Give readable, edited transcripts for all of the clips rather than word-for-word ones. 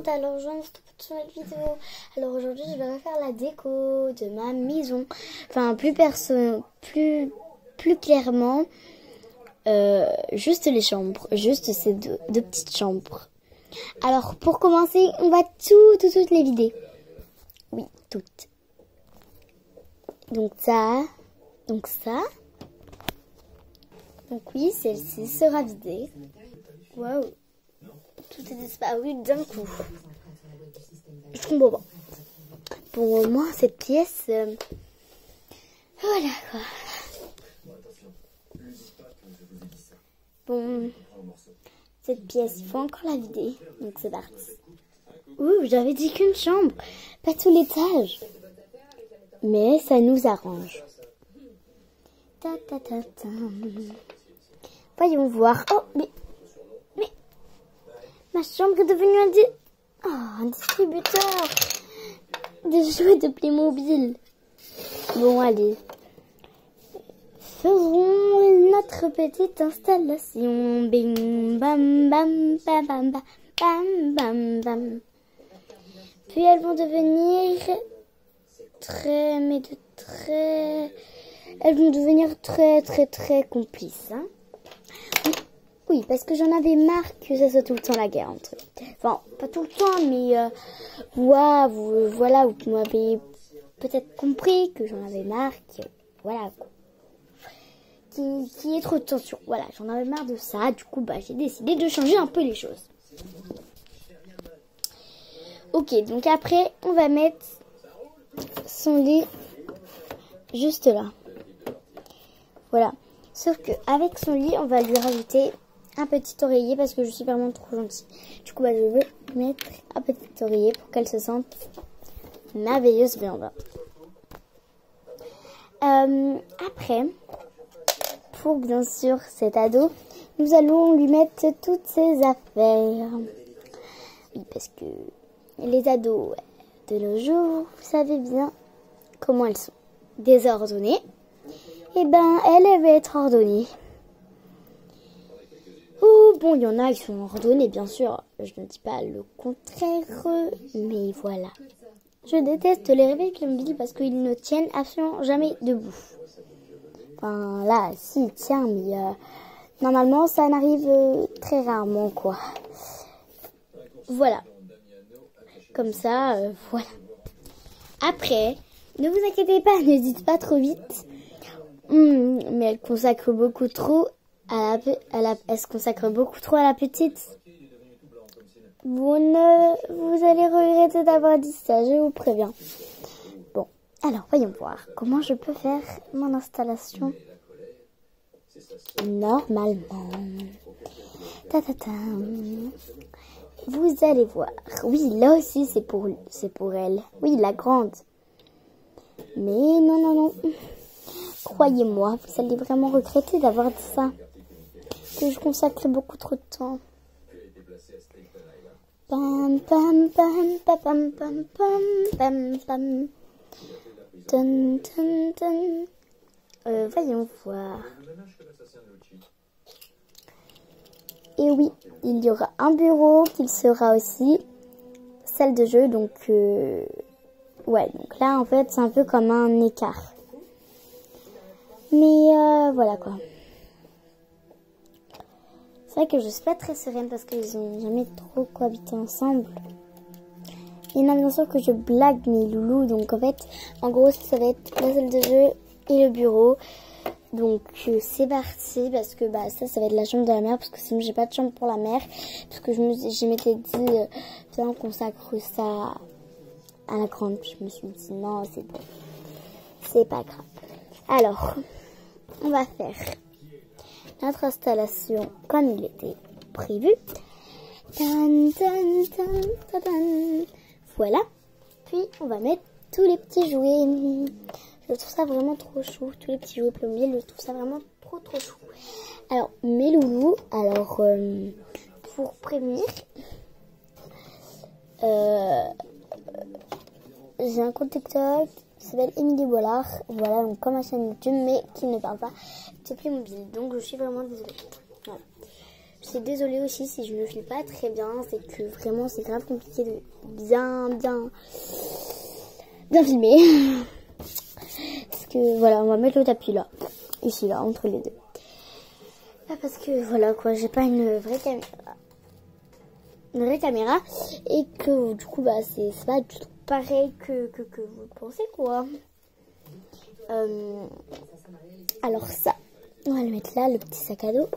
monde, alors je lance toute une nouvelle vidéo. Alors aujourd'hui je vais refaire la déco de ma maison. Enfin plus clairement, juste les chambres, juste ces deux petites chambres. Alors pour commencer, on va toutes les vider. Oui, toutes. Donc ça. Donc oui, celle-ci sera vidée. Waouh. Tout est disparu d'un coup. Je comprends pas. Bon, au moins cette pièce... voilà quoi. Bon, cette pièce, il faut encore la vider. Donc c'est parti. Ouh, j'avais dit qu'une chambre, pas tout l'étage. Mais ça nous arrange. Voyons voir. Oh, mais ma chambre est devenue un distributeur de jouets de Playmobil. Bon, allez. Faisons notre petite installation. Bim, bam, bam, bam, bam, bam, bam, bam. Puis elles vont devenir elles vont devenir très complices. Hein. Oui, parce que j'en avais marre que ça soit tout le temps la guerre entre eux. Enfin, pas tout le temps, mais voilà, vous m'avez peut-être compris que j'en avais marre, voilà, qu'il y ait trop de tension. Voilà, j'en avais marre de ça. Du coup, j'ai décidé de changer un peu les choses. Ok, donc après, on va mettre son lit juste là. Voilà. Sauf qu'avec son lit, on va lui rajouter un petit oreiller parce que je suis vraiment trop gentille. Du coup, je vais mettre un petit oreiller pour qu'elle se sente merveilleuse bien bas. Après, pour bien sûr cet ado, nous allons lui mettre toutes ses affaires. Oui, parce que les ados de nos jours, vous savez bien comment elles sont. Désordonnées. Et ben, elle va être ordonnée. Ou bon, il y en a qui sont ordonnées, bien sûr. Je ne dis pas le contraire, mais voilà. Je déteste les réveils Playmobil parce qu'ils ne tiennent absolument jamais debout. Enfin, là, si, il tient, mais normalement, ça n'arrive très rarement, quoi. Voilà. Comme ça, voilà. Après, ne vous inquiétez pas, ne dites pas trop vite. Mais elle consacre beaucoup trop elle se consacre beaucoup trop à la petite. Vous allez regretter d'avoir dit ça, je vous préviens. Bon, alors voyons voir comment je peux faire mon installation normalement. Vous allez voir. Oui, là aussi c'est pour elle. Oui, la grande. Mais non. Croyez-moi, vous allez vraiment regretter d'avoir dit ça. Que je consacre beaucoup trop de temps. Pam pam pam pam pam pam pam pam. Voyons voir. Et oui, il y aura un bureau qui sera aussi salle de jeu. Donc, ouais, donc là en fait c'est un peu comme un écart. Mais voilà quoi. C'est vrai que je suis pas très sereine parce qu'ils ont jamais trop cohabité ensemble. Et non, bien sûr que je blague mes loulous. Donc en fait, en gros, ça va être la salle de jeu et le bureau. Donc c'est parti parce que ça va être la chambre de la mère parce que sinon j'ai pas de chambre pour la mère. Parce que je m'étais dit, viens on consacre ça à la grande. Puis je me suis dit non, c'est bon. C'est pas grave. Alors, on va faire notre installation comme il était prévu. Voilà. Puis on va mettre tous les petits jouets. Je trouve ça vraiment trop chou. Tous les petits jouets Playmobil, je trouve ça vraiment trop chou. Alors, mes loulous, pour prévenir, j'ai un compte TikTok qui s'appelle Émilie Bollard. Voilà, donc comme ma chaîne YouTube, mais qui ne parle pas de Playmobil. Donc je suis vraiment désolée. Voilà. Je suis désolée aussi si je ne file pas très bien. C'est que vraiment c'est grave compliqué de bien filmer. Parce que voilà, on va mettre le tapis là. Ici là, entre les deux. Là, parce que voilà quoi, j'ai pas une vraie caméra. Et que du coup bah c'est pas du tout pareil que vous pensez quoi. Alors ça, on va le mettre là, le petit sac à dos.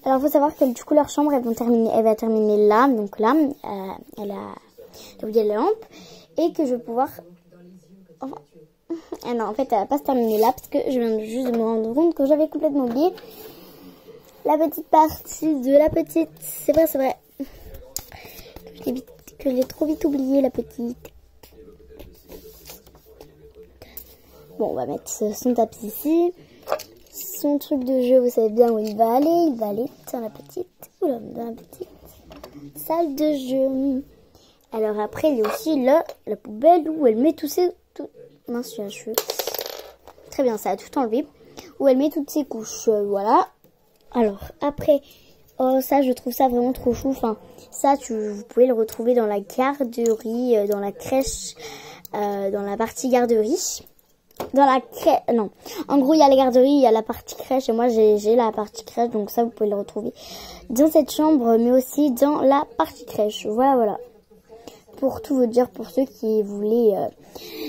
Alors faut savoir que du coup leur chambre elle va terminer là, donc là elle a oublié la lampe et que je vais pouvoir. Enfin, ah non en fait elle va pas se terminer là parce que je viens juste de me rendre compte que j'avais complètement oublié la petite partie de la petite. C'est vrai. Que j'ai trop vite oublié la petite. Bon, on va mettre son tapis ici. Son truc de jeu, vous savez bien où il va aller. Il va aller dans la petite salle de jeu. Alors après, il y a aussi la poubelle où elle met tous ses... Mince, j'ai un cheveu. Très bien, ça a tout enlevé. Où elle met toutes ses couches. Voilà. Alors après... Oh, ça, je trouve ça vraiment trop chou. Enfin, ça, vous pouvez le retrouver dans la garderie, dans la crèche, dans la partie garderie. Dans la crèche, non. En gros, il y a la garderie, il y a la partie crèche. Et moi, j'ai la partie crèche. Donc ça, vous pouvez le retrouver dans cette chambre, mais aussi dans la partie crèche. Voilà. Pour tout vous dire, pour ceux qui voulaient...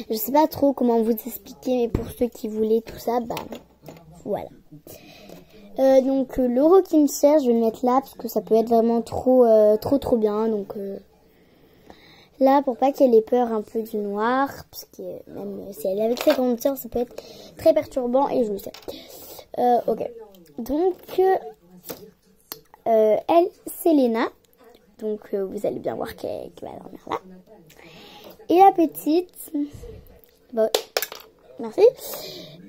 je sais pas trop comment vous expliquer, mais pour ceux qui voulaient tout ça, bah, voilà. Donc le rocking chair, je vais le mettre là parce que ça peut être vraiment trop bien. Donc là pour pas qu'elle ait peur un peu du noir, parce que même si elle est avec ses grandes sœurs, ça peut être très perturbant et je le sais. Ok. Donc elle c'est Léna. Donc vous allez bien voir qu'elle va dormir là. Et la petite, bon, merci.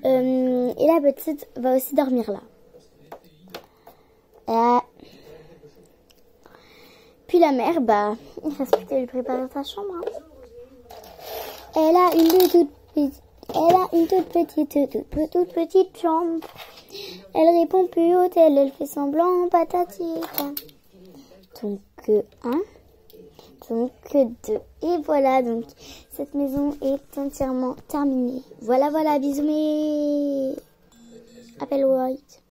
Et la petite va aussi dormir là. Puis la mère, bah, il reste plus qu'à lui préparer sa chambre. Hein. Elle a une toute petite chambre. Elle répond plus haut, elle fait semblant, patati. Donc, 1, donc 2. Et voilà, donc, cette maison est entièrement terminée. Voilà, bisous, mais... Appelle White.